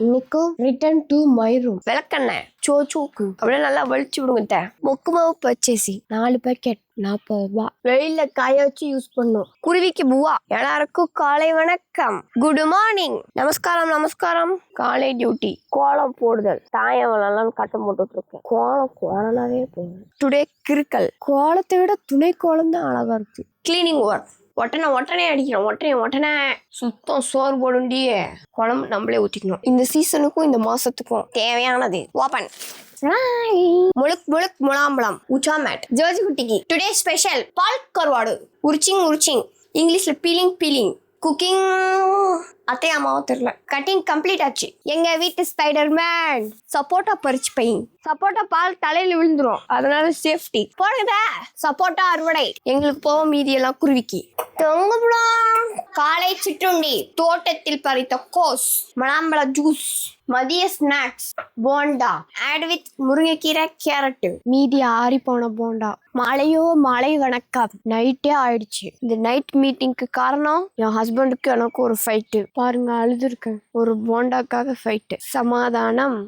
இன்னைக்கும் return to my room. விளக்கெண்ணெய் சோக்கு அப்படியே நல்லா வலிச்சு விடுங்க. மொக்கு மாவு பர்ச்சேசி 4 பேக்கெட் 40 ரூபாய். வெயில காய வச்சு யூஸ் பண்ணும். குருவிக்கு பூவா. எல்லாருக்கும் காலை வணக்கம், குட் மார்னிங், நமஸ்காரம். காலை டியூட்டி கோலம் போடுதல். தாயம் கட்டம் போட்டு இருக்கேன். கோலனாவே போகுது. டுடே கிறுக்கல். கோலத்தை விட துணை கோலம் தான் அழகா இருக்கு. Cleaning work. ஒட்டனை அடிக்கிறோம். ஒட்டனை சுத்தம் சோறு போடுண்டியே. குழம்பு நம்மளே ஊற்றிக்கணும். இந்த சீசனுக்கும் இந்த மாசத்துக்கும் தேவையானது. ஓபன். முழுக் முலாம்பழம். உச்சா மேட். ஜோஜி குட்டிக்கு டுடே ஸ்பெஷல் பால் கருவாடு. உரிச்சிங் இங்கிலீஷ்ல பீலிங். குக்கிங் அத்தை அம்மாவும் தெரியல. கட்டிங் கம்ப்ளீட் ஆச்சு. எங்க வீட்டு ஸ்பைடர்மேன் சப்போட்டா பறிச்சு பையன். சப்போட்டா பால் தலையில விழுந்துரும், அதனால சேஃப்டி போடுங்க. சப்போட்டா அறுவடை. எங்களுக்கு போக மீதி எல்லாம் குருவிக்கு. காலை சிற்றுண்டி. தோட்டத்தில் பறித்த கோஸ், மலாம்பழ ஜூஸ். மதிய ஸ்நாக்ஸ் போண்டா ஆட் வித் முருங்கைக்கீரை, கேரட். மீதி ஆறி போன போண்டா. மாலை வணக்கம். நைட்டே ஆயிடுச்சு. இந்த நைட் மீட்டிங்க்கு காரணம் என் ஹஸ்பண்டுக்கு எனக்கு ஒரு ஃபைட்டு. பாருங்க, அழுதுருக்கேன். ஒரு போண்டாக்காக ஃபைட்டு. சமாதானம்.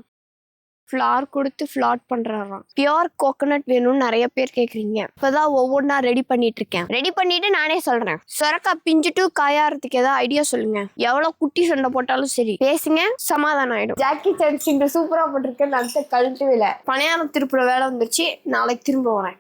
ஃப்ளார் கொடுத்து ஃப்ளாட் பண்றாராம். பியோர் கோகோனட் வேணும்னு நிறைய பேர் கேக்குறீங்க. இப்பதான் ஒவ்வொன்றா ரெடி பண்ணிட்டு இருக்கேன். ரெடி பண்ணிட்டு நானே சொல்றேன். சொரக்கா பிஞ்சிட்டு காயாறதுக்கு ஏதாவது ஐடியா சொல்லுங்க. எவ்வளவு குட்டி சண்டை போட்டாலும் சரி பேசுங்க, சமாதானம் ஆயிடும். ஜாக்கி சான் சூப்பரா போட்டிருக்கேன். அடுத்த கழட்டுவில பணியாரம் திருப்புற வேலை வந்துருச்சு. நாளைக்கு திரும்ப வரேன்.